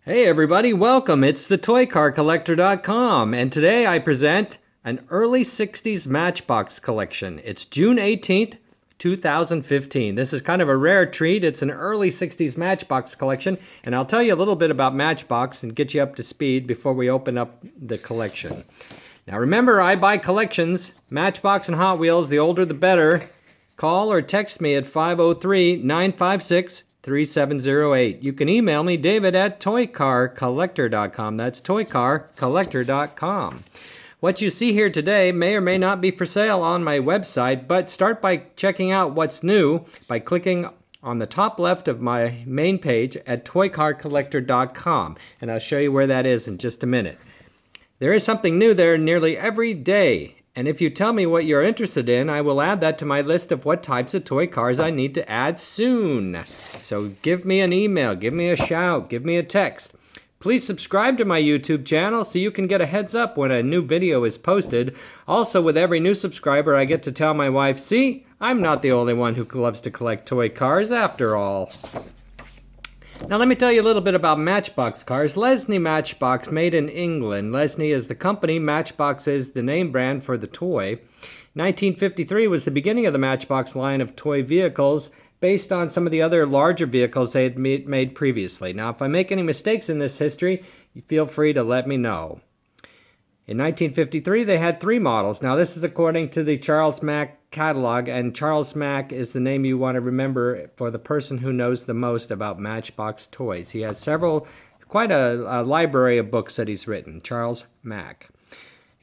Hey everybody, welcome. It's the ToyCarCollector.com, and today I present an early 60s Matchbox collection. It's June 18th, 2015. This is kind of a rare treat. It's an early 60s Matchbox collection, and I'll tell you a little bit about Matchbox and get you up to speed before we open up the collection. Now remember, I buy collections, Matchbox and Hot Wheels, the older the better. Call or text me at 503-956-3708. You can email me, David, at ToyCarCollector.com. That's ToyCarCollector.com. What you see here today may or may not be for sale on my website, but start by checking out what's new by clicking on the top left of my main page at ToyCarCollector.com, and I'll show you where that is in just a minute. There is something new there nearly every day. And if you tell me what you're interested in, I will add that to my list of what types of toy cars I need to add soon. So give me an email, give me a shout, give me a text. Please subscribe to my YouTube channel so you can get a heads up when a new video is posted. Also, with every new subscriber, I get to tell my wife, see, I'm not the only one who loves to collect toy cars after all. Now let me tell you a little bit about Matchbox cars. Lesney Matchbox, made in England. Lesney is the company, Matchbox is the name brand for the toy. 1953 was the beginning of the Matchbox line of toy vehicles based on some of the other larger vehicles they had made previously. Now if I make any mistakes in this history, feel free to let me know. In 1953, they had 3 models. Now, this is according to the Charles Mack catalog, and Charles Mack is the name you want to remember for the person who knows the most about Matchbox toys. He has quite a library of books that he's written, Charles Mack.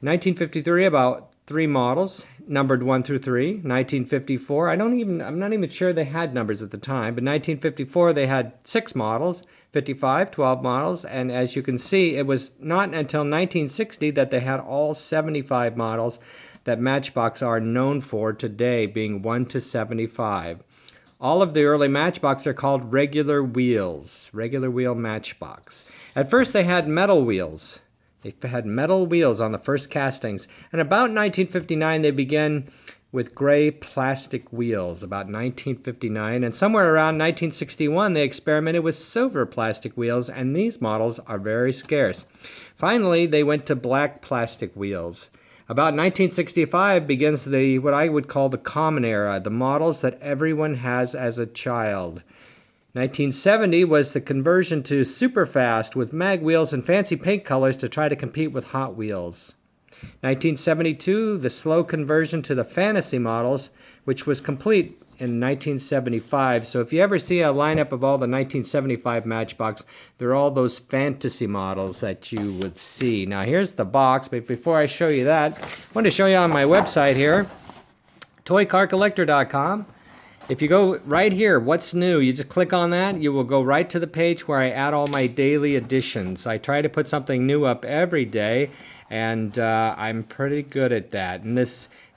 In 1953, about 3 models, numbered 1 through 3. 1954, I'm not even sure they had numbers at the time, but 1954, they had 6 models. 55, 12 models, and as you can see, it was not until 1960 that they had all 75 models that Matchbox are known for today, being 1 to 75. All of the early Matchbox are called regular wheels, regular wheel Matchbox. At first they had metal wheels. They had metal wheels on the first castings, and about 1959 they began with gray plastic wheels, about 1959, and somewhere around 1961 they experimented with silver plastic wheels, and these models are very scarce. Finally, they went to black plastic wheels. About 1965 begins what I would call the common era, the models that everyone has as a child. 1970 was the conversion to super fast with mag wheels and fancy paint colors to try to compete with Hot Wheels. 1972, the slow conversion to the fantasy models, which was complete in 1975. So if you ever see a lineup of all the 1975 Matchbox, they're all those fantasy models that you would see. Now here's the box, but before I show you that, I want to show you on my website here, ToyCarCollector.com. If you go right here, what's new, you just click on that, you will go right to the page where I add all my daily editions. I try to put something new up every day, and I'm pretty good at that. And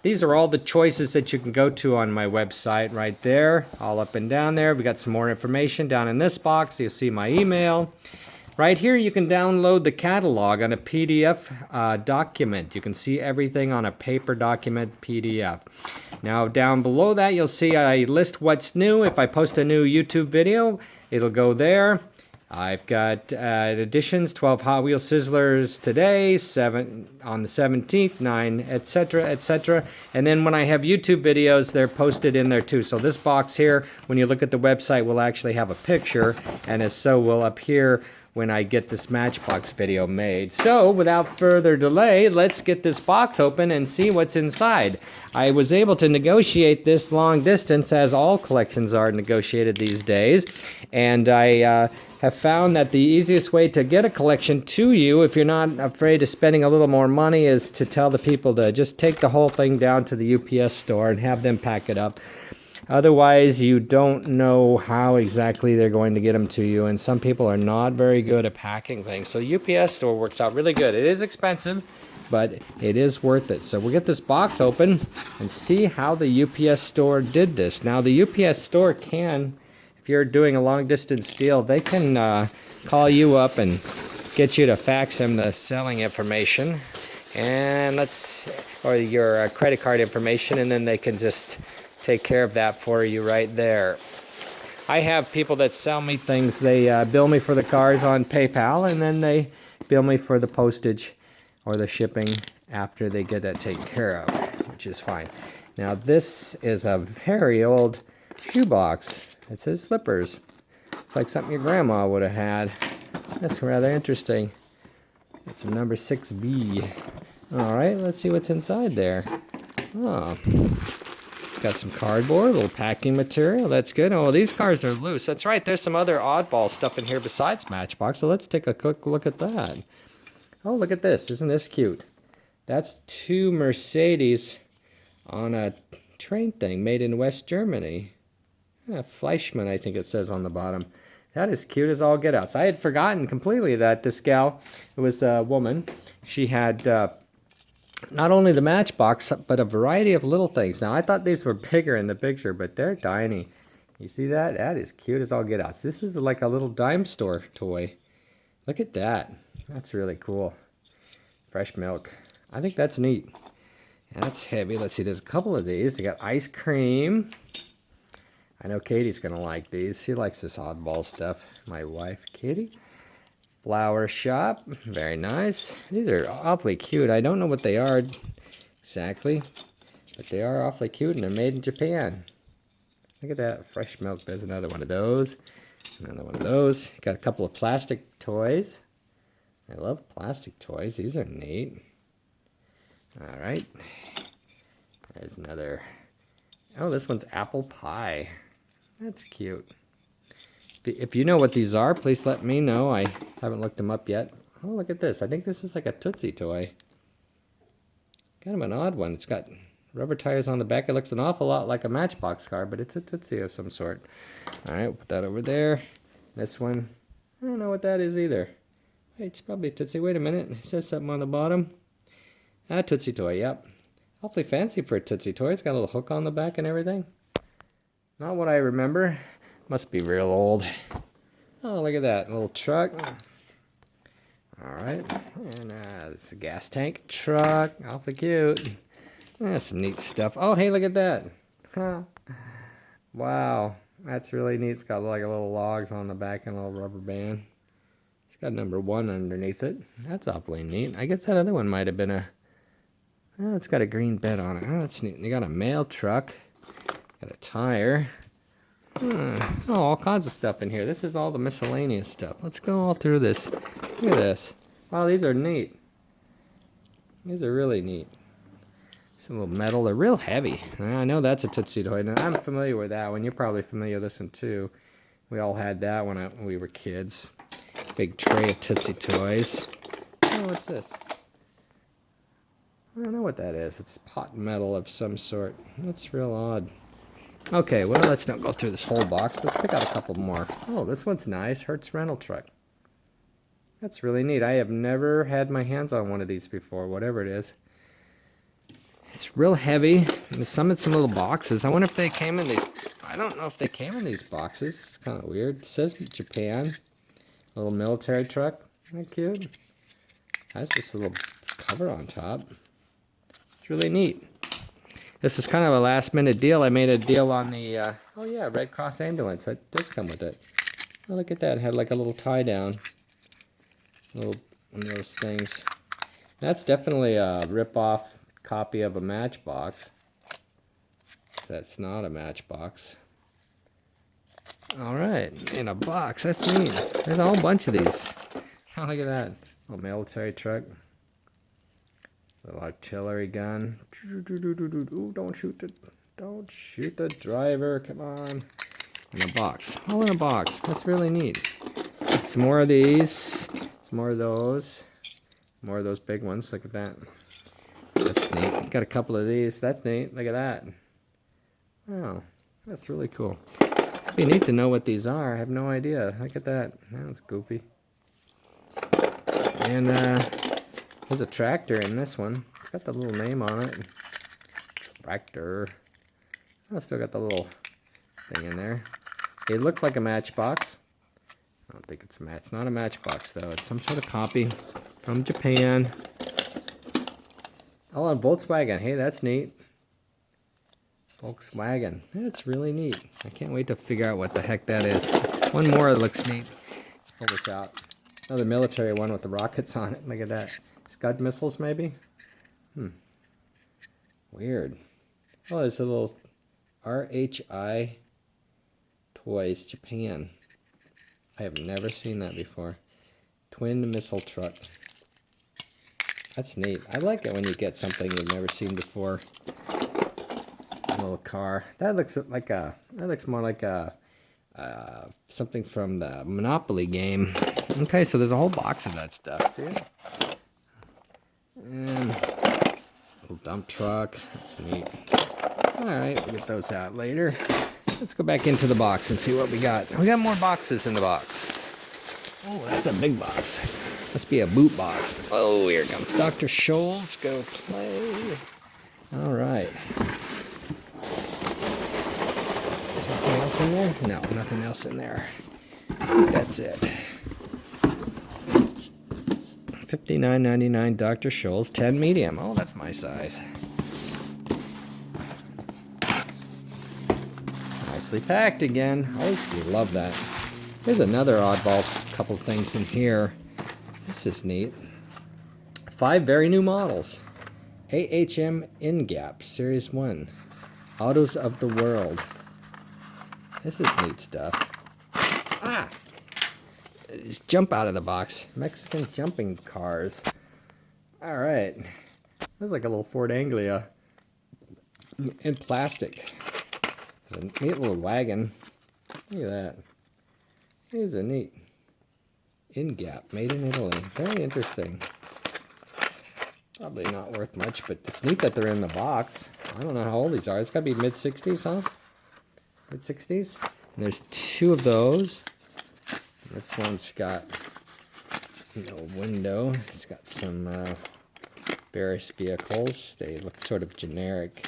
these are all the choices that you can go to on my website right there, all up and down there. We got some more information down in this box. You'll see my email. Right here you can download the catalog on a PDF document. You can see everything on a paper document PDF. Now down below that you'll see I list what's new. If I post a new YouTube video, it'll go there. I've got editions, 12 Hot Wheel Sizzlers today, 7 on the 17th, 9, etc., etc. And then when I have YouTube videos, they're posted in there too. So this box here, when you look at the website, will actually have a picture, and as so will up here when I get this Matchbox video made. So without further delay, let's get this box open and see what's inside. I was able to negotiate this long distance, as all collections are negotiated these days, and I have found that the easiest way to get a collection to you, if you're not afraid of spending a little more money, is to tell the people to just take the whole thing down to the UPS store and have them pack it up. Otherwise, you don't know how exactly they're going to get them to you, and some people are not very good at packing things. So UPS store works out really good. It is expensive, but it is worth it. So we'll get this box open and see how the UPS store did this. Now, the UPS store can, if you're doing a long-distance deal, they can call you up and get you to fax them the selling information, and or your credit card information, and then they can just take care of that for you right there. I have people that sell me things. They bill me for the cars on PayPal, and then they bill me for the postage or the shipping after they get that taken care of, which is fine. Now this is a very old shoebox. It says slippers. It's like something your grandma would have had. That's rather interesting. It's a number 6B. All right, let's see what's inside there. Oh, got some cardboard, a little packing material. That's good. Oh, these cars are loose. That's right. There's some other oddball stuff in here besides Matchbox. So let's take a quick look at that. Oh, look at this. Isn't this cute? That's 2 Mercedes on a train thing made in West Germany. Fleischmann, I think it says on the bottom. That is cute as all get outs. I had forgotten completely that this gal, it was a woman, she had not only the Matchbox, but a variety of little things. Now, I thought these were bigger in the picture, but they're tiny. You see that? That is cute as all get outs. This is like a little dime store toy. Look at that. That's really cool. Fresh milk. I think that's neat. That's heavy. Let's see, there's a couple of these. They got ice cream. I know Katie's going to like these. She likes this oddball stuff. My wife, Katie. Flower shop. Very nice. These are awfully cute. I don't know what they are exactly, but they are awfully cute, and they're made in Japan. Look at that. Fresh milk. There's another one of those. Another one of those. Got a couple of plastic toys. I love plastic toys. These are neat. All right. There's another. Oh, this one's apple pie. That's cute. If you know what these are, please let me know. I haven't looked them up yet. Oh, look at this. I think this is like a Tootsie toy. Kind of an odd one. It's got rubber tires on the back. It looks an awful lot like a Matchbox car, but it's a Tootsie of some sort. All right, put that over there. This one, I don't know what that is either. Hey, it's probably a Tootsie. Wait a minute. It says something on the bottom. Ah, Tootsie toy, yep. Awfully fancy for a Tootsie toy. It's got a little hook on the back and everything. Not what I remember. Must be real old. Oh, look at that. A little truck. Alright. And it's a gas tank truck. Awfully cute. That's some neat stuff. Oh, hey, look at that. Huh. Wow. That's really neat. It's got like a little logs on the back and a little rubber band. It's got number 1 underneath it. That's awfully neat. I guess that other one might have been a... Oh, it's got a green bed on it. Oh, that's neat. They got a mail truck. Got a tire. Oh, all kinds of stuff in here. This is all the miscellaneous stuff. Let's go all through this. Look at this. Wow, these are neat. These are really neat. Some little metal. They're real heavy. I know that's a Tootsie toy. Now, I'm familiar with that one. You're probably familiar with this one too. We all had that when we were kids. Big tray of Tootsie toys. Oh, what's this? I don't know what that is. It's pot metal of some sort. That's real odd. Okay, well, let's not go through this whole box. Let's pick out a couple more. Oh, this one's nice. Hertz rental truck. That's really neat. I have never had my hands on one of these before, whatever it is. It's real heavy. There's some in some little boxes. I wonder if they came in these. I don't know if they came in these boxes. It's kind of weird. It says Japan. A little military truck. Isn't that cute? Has this little cover on top. It's really neat. This is kind of a last-minute deal. I made a deal on the, oh yeah, Red Cross ambulance. That does come with it. Oh, look at that. It had like a little tie-down. Little one of those things. That's definitely a rip-off copy of a Matchbox. That's not a Matchbox. All right, in a box. That's neat. There's a whole bunch of these. Oh, look at that. Oh, military truck. Little artillery gun. Ooh, don't shoot the driver. Come on. In a box. All in a box. That's really neat. Some more of these. Some more of those. More of those big ones. Look at that. That's neat. Got a couple of these. That's neat. Look at that. Oh, that's really cool. It'd be neat to know what these are. I have no idea. Look at that. That's goofy. And there's a tractor in this one. It's got the little name on it. Tractor. Oh, still got the little thing in there. It looks like a Matchbox. I don't think it's a match. It's not a Matchbox though. It's some sort of copy from Japan. Oh, and Volkswagen. Hey, that's neat. Volkswagen. That's really neat. I can't wait to figure out what the heck that is. One more that looks neat. Let's pull this out. Another military one with the rockets on it. Look at that. Scud missiles, maybe? Weird. Oh, there's a little RHI Toys Japan. I have never seen that before. Twin missile truck. That's neat. I like it when you get something you've never seen before. A little car. That looks like a. That looks more like a something from the Monopoly game. Okay, so there's a whole box of that stuff. See it? And little dump truck. That's neat. All right, we'll get those out later. Let's go back into the box and see what we got. We got more boxes in the box. Oh, that's a big box. Must be a boot box. Oh, here it comes. Dr. Scholl's, go play. All right. Is there anything else in there? No, nothing else in there. That's it. $59.99 Dr. Scholl's 10 medium. Oh, that's my size. Nicely packed again. I used to love that. There's another oddball couple things in here. This is neat. 5 very new models. AHM InGap Series 1. Autos of the World. This is neat stuff. Ah! Just jump out of the box. Mexican jumping cars. Alright. That's like a little Ford Anglia in plastic. It's a neat little wagon. Look at that. These are neat. InGap, made in Italy. Very interesting. Probably not worth much, but it's neat that they're in the box. I don't know how old these are. It's got to be mid-60s, huh? Mid-60s? And there's 2 of those. This one's got no window. It's got some various vehicles. They look sort of generic.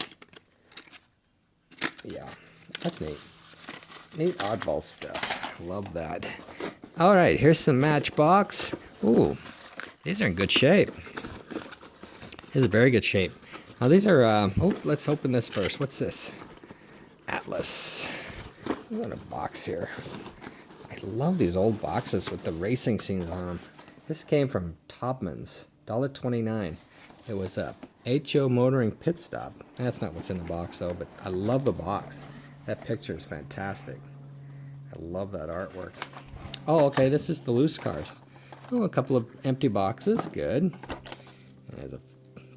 Yeah, that's neat. Neat oddball stuff. Love that. All right, here's some Matchbox. Ooh, these are in good shape. These are very good shape. Now these are, oh, let's open this first. What's this? Atlas. We got a box here. I love these old boxes with the racing scenes on them. This came from Topman's, $1.29. It was a HO Motoring Pit Stop. That's not what's in the box though, but I love the box. That picture is fantastic. I love that artwork. Oh, okay, this is the loose cars. Oh, a couple of empty boxes, good. There's a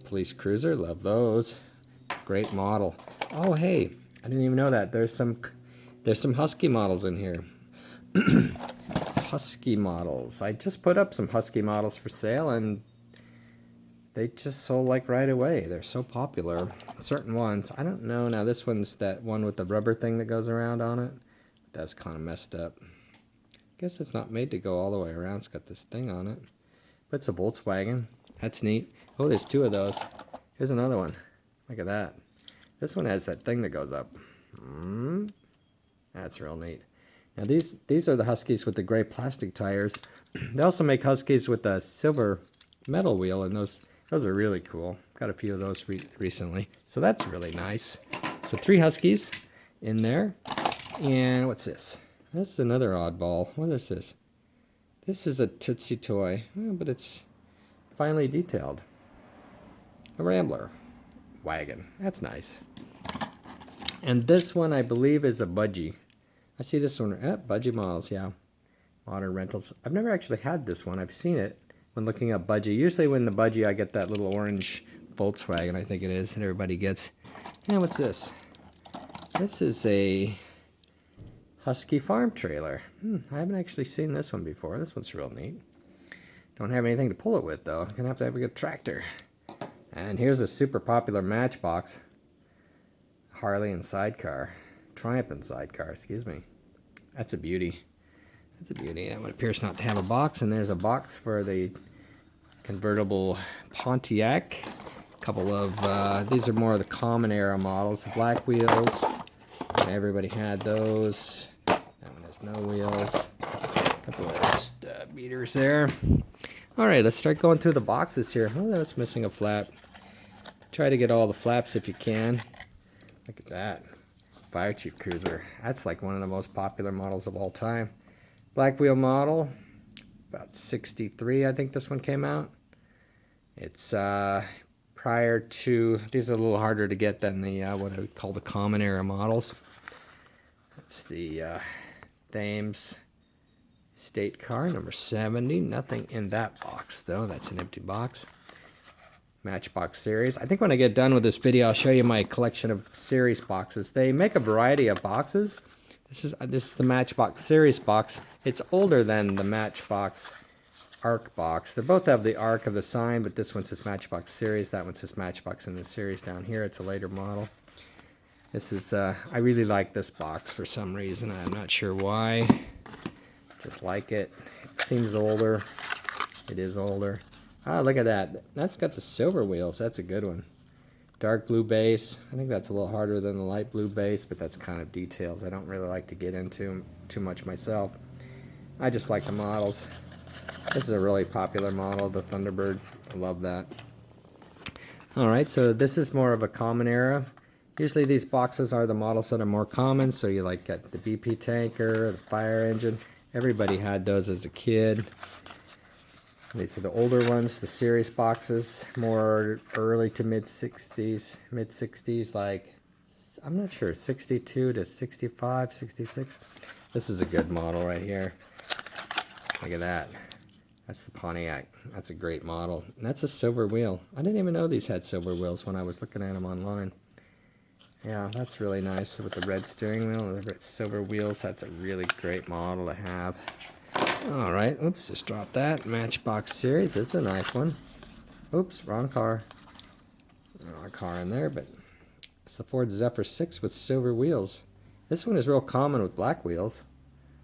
police cruiser, love those. Great model. Oh, hey, I didn't even know that. There's some Husky models in here. Husky models. I just put up some Husky models for sale and they just sold like right away. They're so popular. Certain ones. I don't know. Now this one's that one with the rubber thing that goes around on it. That's kind of messed up. Guess it's not made to go all the way around. It's got this thing on it. But it's a Volkswagen. That's neat. Oh, there's 2 of those. Here's another one. Look at that. This one has that thing that goes up. That's real neat. Now these are the Huskies with the gray plastic tires. They also make Huskies with a silver metal wheel, and those are really cool. Got a few of those recently. So that's really nice. So 3 Huskies in there. And what's this? This is another oddball. What is this? This is a Tootsie toy, but it's finely detailed. A Rambler wagon. That's nice. And this one, I believe, is a Budgie. I see this one. Budgie models, yeah. Modern rentals. I've never actually had this one. I've seen it when looking up Budgie. Usually when the Budgie, I get that little orange Volkswagen, I think it is, and everybody gets. And what's this? This is a Husky farm trailer. I haven't actually seen this one before. This one's real neat. Don't have anything to pull it with though. I'm gonna have to have a good tractor. And here's a super popular Matchbox. Harley and sidecar. Triumph and sidecar, excuse me. That's a beauty. That's a beauty. That one appears not to have a box, and there's a box for the convertible Pontiac. A couple of, these are more of the common era models. The black wheels. And everybody had those. That one has no wheels. A couple of beaters there. Alright, let's start going through the boxes here. Oh, that's missing a flap. Try to get all the flaps if you can. Look at that. Fire Chief Cruiser. That's like one of the most popular models of all time. Black wheel model, about 63, I think this one came out. It's prior to, these are a little harder to get than the what I would call the common era models. It's the Thames State Car, number 70. Nothing in that box though, that's an empty box. Matchbox series. I think when I get done with this video, I'll show you my collection of series boxes. They make a variety of boxes. This is the Matchbox series box. It's older than the Matchbox Arc box. They both have the Arc of the sign, but this one says Matchbox series. That one says Matchbox in the series down here. It's a later model. This is, I really like this box for some reason. I'm not sure why. Just like it. It seems older. It is older. Ah, look at that. That's got the silver wheels. That's a good one. Dark blue base. I think that's a little harder than the light blue base, but that's kind of details I don't really like to get into too much myself. I just like the models. This is a really popular model, the Thunderbird. I love that. Alright, so this is more of a common era. Usually these boxes are the models that are more common, so you like got the BP tanker, the fire engine. Everybody had those as a kid. These are the older ones, the series boxes, more early to mid-60s, like, I'm not sure, 62 to 65, 66. This is a good model right here. Look at that. That's the Pontiac. That's a great model. And that's a silver wheel. I didn't even know these had silver wheels when I was looking at them online. Yeah, that's really nice with the red steering wheel and the silver wheels. That's a really great model to have. Alright, oops, just dropped that. Matchbox series, this is a nice one. Oops, wrong car. Wrong car in there, but it's the Ford Zephyr 6 with silver wheels. This one is real common with black wheels.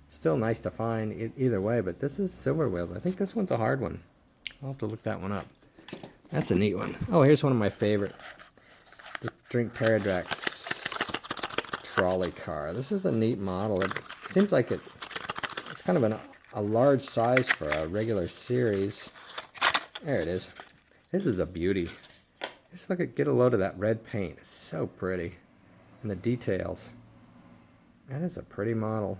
Still nice to find either way, but this is silver wheels. I think this one's a hard one. I'll have to look that one up. That's a neat one. Oh, here's one of my favorite. The Drink Paradox Trolley Car. This is a neat model. It seems like it's kind of a large size for a regular series. There it is. This is a beauty. Just get a load of that red paint. It's so pretty. And the details. That is a pretty model.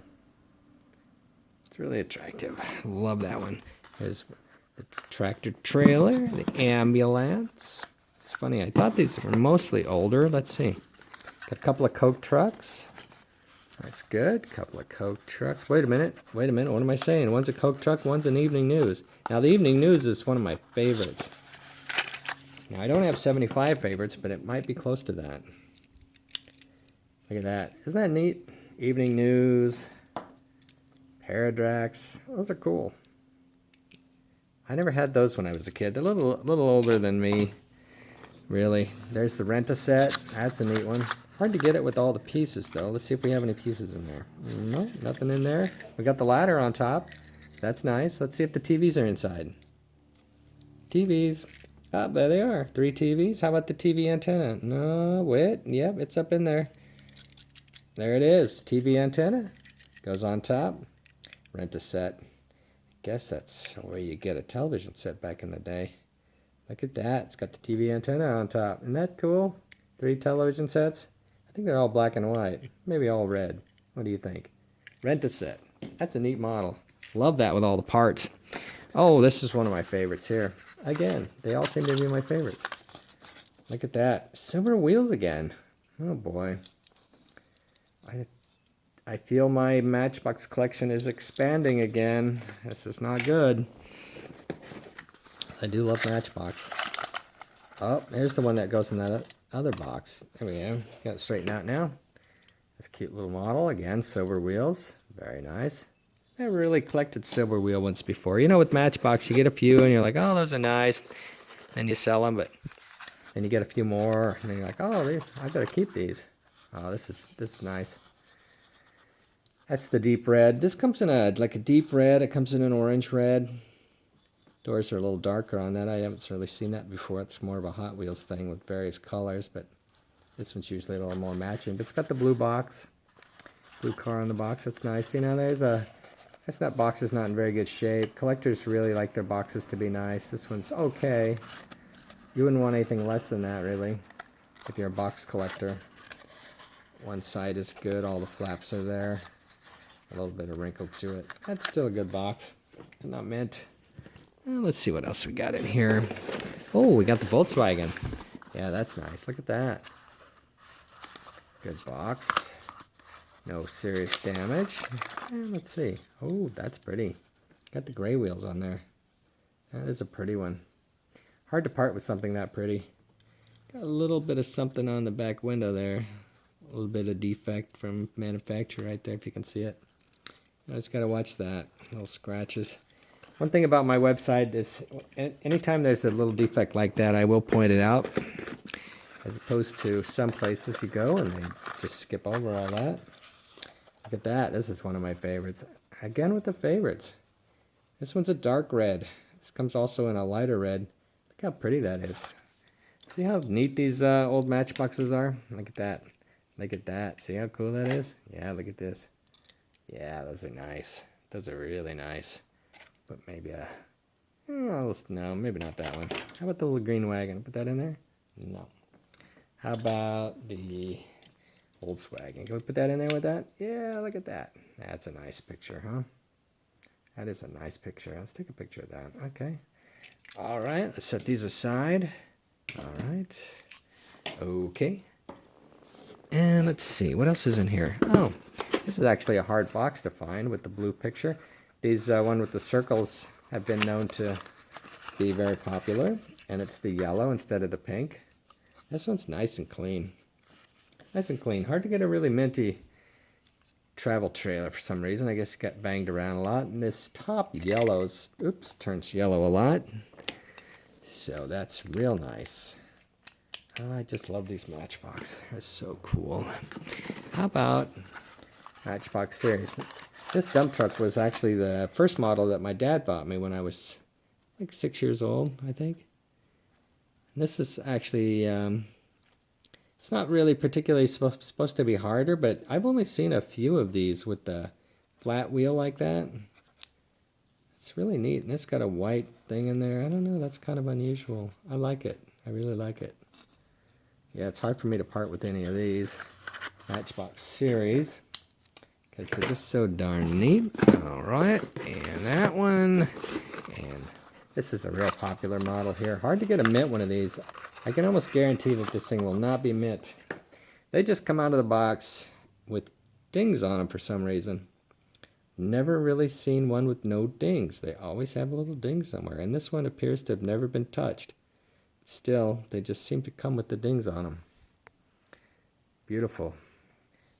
It's really attractive. Love that one. There's the tractor trailer, the ambulance. It's funny, I thought these were mostly older. Let's see. Got a couple of Coke trucks. That's good. Couple of Coke trucks. Wait a minute. What am I saying? One's a Coke truck, one's an Evening News. Now, the Evening News is one of my favorites. Now, I don't have 75 favorites, but it might be close to that. Look at that. Isn't that neat? Evening News, Paradrax. Those are cool. I never had those when I was a kid. They're a little older than me, really. There's the Rent-A-Set. That's a neat one. Hard to get it with all the pieces, though. Let's see if we have any pieces in there. No, nothing in there. We got the ladder on top. That's nice. Let's see if the TVs are inside. TVs. Ah, there they are. 3 TVs. How about the TV antenna? No, wait. Yep, it's up in there. There it is. TV antenna. Goes on top. Rent-A-Set. Guess that's where you get a television set back in the day. Look at that. It's got the TV antenna on top. Isn't that cool? 3 television sets. I think they're all black and white. Maybe all red. What do you think? Rent-A-Set. That's a neat model. Love that with all the parts. Oh, this is one of my favorites here. Again, they all seem to be my favorites. Look at that. Silver wheels again. Oh boy. I feel my Matchbox collection is expanding again. This is not good. I do love Matchbox. Oh, there's the one that goes in that other box. There we go. Got it straightened out now. This cute little model. Again, silver wheels. Very nice. I never really collected silver wheel ones before. You know, with Matchbox, you get a few and you're like, oh, those are nice. Then you sell them, but then you get a few more. And then you're like, oh, I better keep these. Oh, this is nice. That's the deep red. This comes in like a deep red. It comes in an orange red. Doors are a little darker on that. I haven't really seen that before. It's more of a Hot Wheels thing with various colors, but this one's usually a little more matching. But it's got the blue box. Blue car on the box. That's nice. See, now that box is not in very good shape. Collectors really like their boxes to be nice. This one's okay. You wouldn't want anything less than that, really, if you're a box collector. One side is good. All the flaps are there. A little bit of wrinkle to it. That's still a good box. Not mint. Let's see what else we got in here. Oh, we got the Volkswagen. Yeah, that's nice. Look at that. Good box. No serious damage. And let's see. Oh, that's pretty. Got the gray wheels on there. That is a pretty one. Hard to part with something that pretty. Got a little bit of something on the back window there. A little bit of defect from manufacturer right there, if you can see it. I just gotta watch that. Little scratches. One thing about my website is anytime there's a little defect like that, I will point it out. As opposed to some places you go and they just skip over all that. Look at that. This is one of my favorites. Again with the favorites. This one's a dark red. This comes also in a lighter red. Look how pretty that is. See how neat these old Matchboxes are? Look at that. Look at that. See how cool that is? Yeah, look at this. Yeah, those are nice. Those are really nice. But maybe a... Oh, no, maybe not that one. How about the little green wagon? Put that in there? No. How about the Volkswagen? Can we put that in there with that? Yeah, look at that. That's a nice picture, huh? That is a nice picture. Let's take a picture of that. Okay. All right, let's set these aside. All right. Okay. And let's see, what else is in here? Oh, this is actually a hard box to find with the blue picture. These one with the circles have been known to be very popular, and it's the yellow instead of the pink. This one's nice and clean. Nice and clean. Hard to get a really minty travel trailer for some reason. I guess it got banged around a lot. And this top yellows, oops, turns yellow a lot. So that's real nice. I just love these Matchbox. They're so cool. How about Matchbox series? This dump truck was actually the first model that my dad bought me when I was like 6 years old, I think. And this is actually, it's not really particularly supposed to be harder, but I've only seen a few of these with the flat wheel like that. It's really neat. And it's got a white thing in there. I don't know, that's kind of unusual. I like it. I really like it. Yeah, it's hard for me to part with any of these Matchbox series because they're just so darn neat. All right, and that one, and this is a real popular model here. Hard to get a mint one of these. I can almost guarantee that this thing will not be mint. They just come out of the box with dings on them for some reason. Never really seen one with no dings. They always have a little ding somewhere, and this one appears to have never been touched. Still, they just seem to come with the dings on them. Beautiful.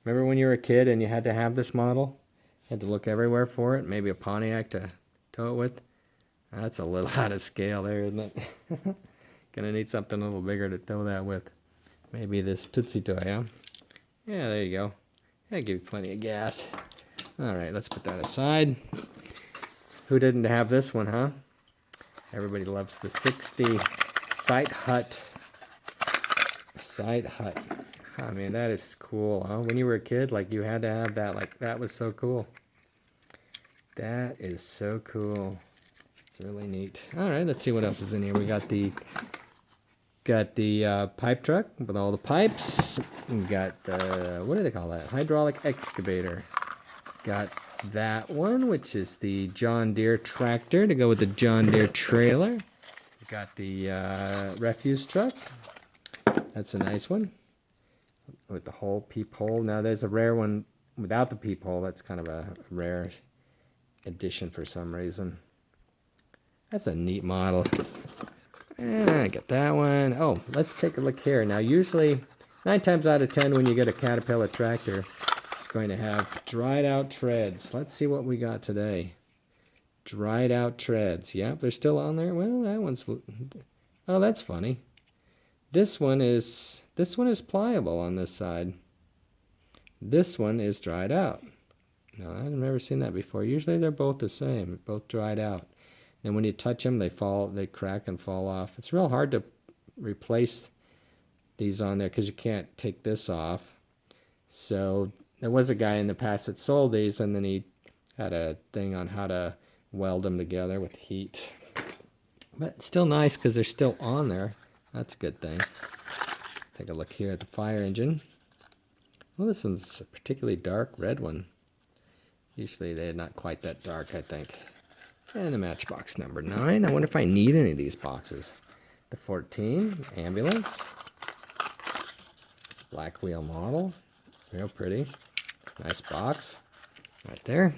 Remember when you were a kid and you had to have this model? You had to look everywhere for it, maybe a Pontiac to tow it with? That's a little out of scale there, isn't it? Gonna need something a little bigger to tow that with. Maybe this Tootsie Toy, huh? Yeah, there you go. That'll give you plenty of gas. Alright, let's put that aside. Who didn't have this one, huh? Everybody loves the 60 Sight Hut. Sight Hut. I mean, that is cool, huh? When you were a kid, like, you had to have that. Like, that was so cool. That is so cool. It's really neat. All right, let's see what else is in here. We got the pipe truck with all the pipes. We got the, what do they call that? Hydraulic excavator. Got that one, which is the John Deere tractor to go with the John Deere trailer. We got the refuse truck. That's a nice one with the whole peephole. Now there's a rare one without the peephole. That's kind of a rare addition for some reason. That's a neat model. And I got that one. Oh, let's take a look here. Now usually 9 times out of 10 when you get a Caterpillar tractor, it's going to have dried out treads. Let's see what we got today. Dried out treads. Yep, they're still on there. Well, that one's, oh, that's funny. This one is pliable on this side. This one is dried out. No, I've never seen that before. Usually they're both the same, both dried out. And when you touch them, they crack and fall off. It's real hard to replace these on there because you can't take this off. So there was a guy in the past that sold these, and then he had a thing on how to weld them together with heat. But it's still nice because they're still on there. That's a good thing. Take a look here at the fire engine. Well, this one's a particularly dark red one. Usually they're not quite that dark, I think. And the Matchbox number 9. I wonder if I need any of these boxes. The 14, ambulance. It's a black wheel model. Real pretty. Nice box. Right there.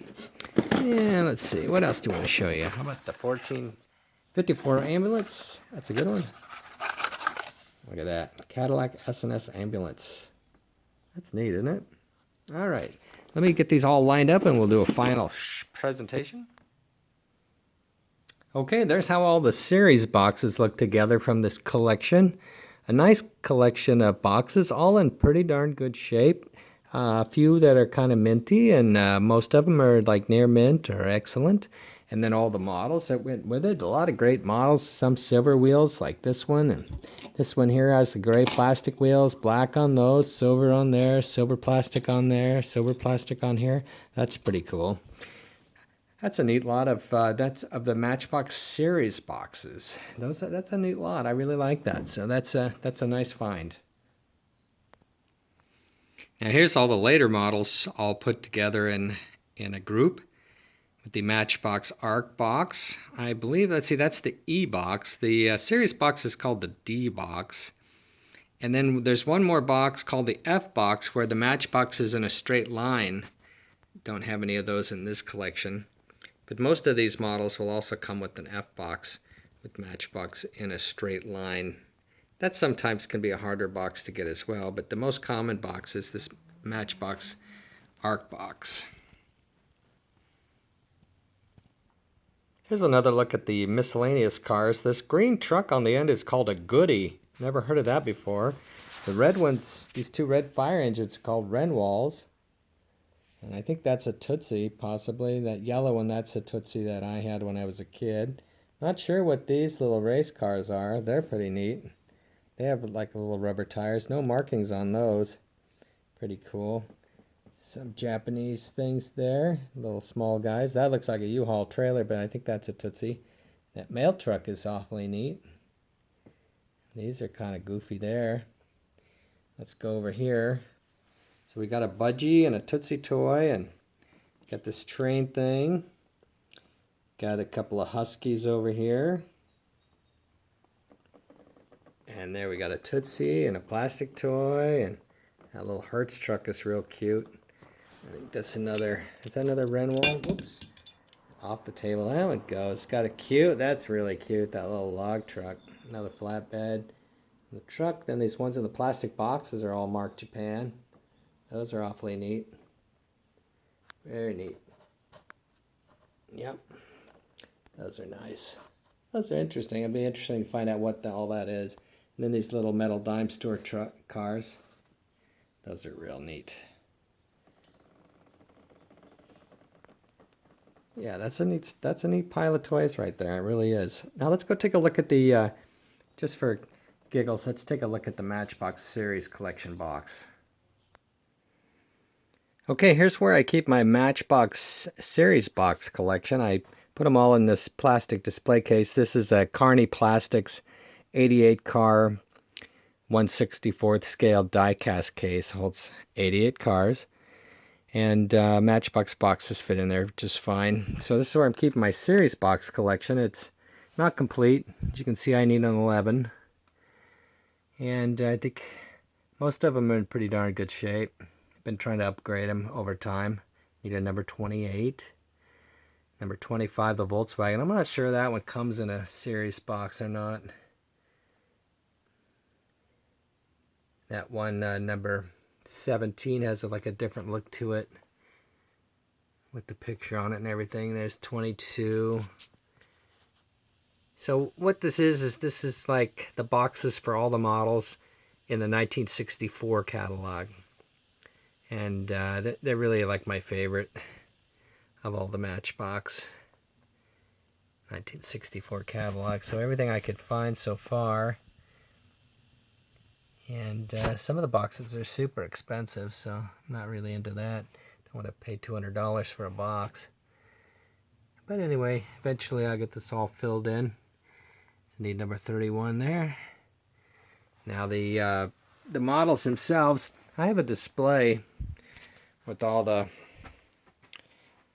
And let's see, what else do I want to show you? How about the 1454 ambulance? That's a good one. Look at that. Cadillac S&S ambulance. That's neat, isn't it? All right. Let me get these all lined up and we'll do a final presentation. Okay, there's how all the series boxes look together from this collection. A nice collection of boxes, all in pretty darn good shape. A few that are kind of minty, and most of them are like near mint or excellent. And then all the models that went with it. A lot of great models, some silver wheels like this one. And this one here has the gray plastic wheels, black on those, silver on there, silver plastic on there, silver plastic on here. That's pretty cool. That's a neat lot of that's of the Matchbox series boxes. That's a neat lot. I really like that. So that's a nice find. Now here's all the later models all put together in a group with the Matchbox ARC box. I believe, let's see, that's the E box. The series box is called the D box. And then there's one more box called the F box where the Matchbox is in a straight line. Don't have any of those in this collection. But most of these models will also come with an F box with Matchbox in a straight line. That sometimes can be a harder box to get as well, but the most common box is this Matchbox ARC box. Here's another look at the Miscellaneous Cars. This green truck on the end is called a Goody. Never heard of that before. The red ones, these two red fire engines are called Renwalls. And I think that's a Tootsie, possibly. That yellow one, that's a Tootsie that I had when I was a kid. Not sure what these little race cars are. They're pretty neat. They have like little rubber tires. No markings on those. Pretty cool. Some Japanese things there. Little small guys. That looks like a U-Haul trailer, but I think that's a Tootsie. That mail truck is awfully neat. These are kind of goofy there. Let's go over here. So we got a budgie and a Tootsie toy, and got this train thing. Got a couple of Huskies over here. And there we got a Tootsie and a plastic toy, and that little Hertz truck is real cute. I think that's another Renwall. Whoops. Off the table. There it goes. It's got a cute, that's really cute, that little log truck. Another flatbed. The truck, then these ones in the plastic boxes are all marked Japan. Those are awfully neat. Very neat. Yep. Those are nice. Those are interesting. It'd be interesting to find out what all that is. And then these little metal dime store truck cars. Those are real neat. Yeah, that's a neat pile of toys right there. It really is. Now let's go take a look at the, just for giggles, let's take a look at the Matchbox series collection box. Okay, here's where I keep my Matchbox series box collection. I put them all in this plastic display case. This is a Carney Plastics 88 car 1/64th scale die-cast case. Holds 88 cars. And Matchbox boxes fit in there just fine. So this is where I'm keeping my series box collection. It's not complete. As you can see, I need an 11. And I think most of them are in pretty darn good shape. I've been trying to upgrade them over time. Need a number 28. Number 25, the Volkswagen. I'm not sure that one comes in a series box or not. That one, number 17, has like a different look to it with the picture on it and everything. There's 22. So what this is like the boxes for all the models in the 1964 catalog. And they're really like my favorite of all the Matchbox 1964 catalog. So everything I could find so far. And some of the boxes are super expensive, so I'm not really into that. Don't want to pay $200 for a box. But anyway, eventually I'll get this all filled in. So need number 31 there. Now the models themselves, I have a display with all the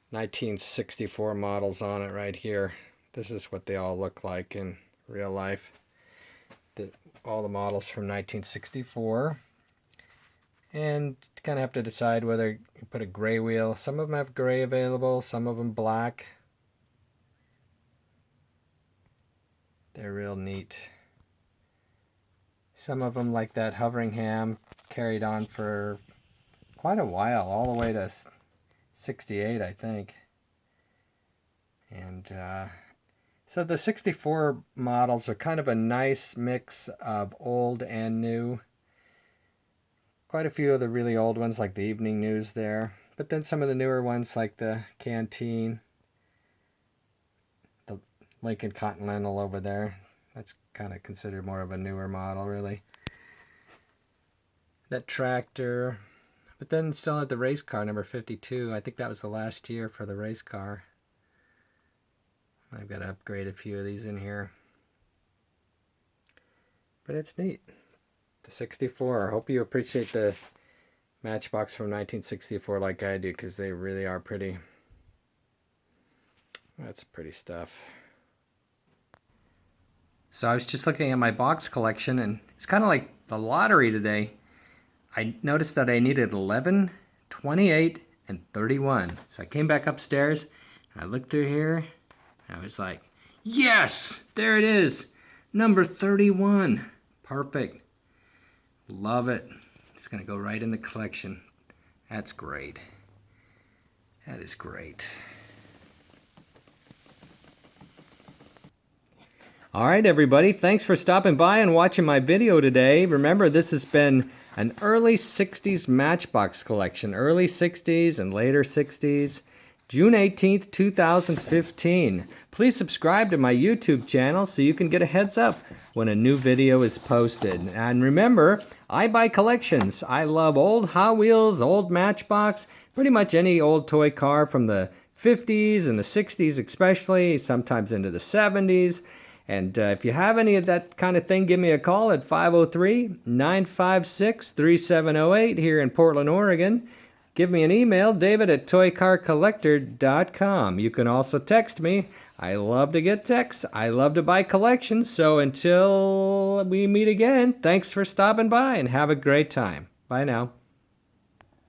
1964 models on it right here. This is what they all look like in real life. All the models from 1964. And kind of have to decide whether you put a gray wheel. Some of them have gray available, some of them black. They're real neat. Some of them, like that hovering ham, carried on for quite a while, all the way to 68, I think. And so the 64 models are kind of a nice mix of old and new. Quite a few of the really old ones, like the Evening News there. But then some of the newer ones, like the Canteen, the Lincoln Continental over there. That's kind of considered more of a newer model, really. That tractor. But then still had the race car, number 52. I think that was the last year for the race car. I've got to upgrade a few of these in here. But it's neat. The 64. I hope you appreciate the Matchbox from 1964 like I do, because they really are pretty. That's pretty stuff. So I was just looking at my box collection, and it's kind of like the lottery today. I noticed that I needed 11, 28, and 31. So I came back upstairs, and I looked through here, and I was like, yes! There it is! Number 31. Perfect. Love it. It's going to go right in the collection. That's great. That is great. All right, everybody. Thanks for stopping by and watching my video today. Remember, this has been an early 60s Matchbox collection. Early 60s and later 60s. June 18th, 2015. Please subscribe to my YouTube channel so you can get a heads up when a new video is posted. And remember, I buy collections. I love old Hot Wheels, old Matchbox, pretty much any old toy car from the 50s and the 60s especially, sometimes into the 70s. And if you have any of that kind of thing, give me a call at 503-956-3708 here in Portland, Oregon. Give me an email, David at ToyCarCollector.com. You can also text me. I love to get texts. I love to buy collections. So until we meet again, thanks for stopping by and have a great time. Bye now.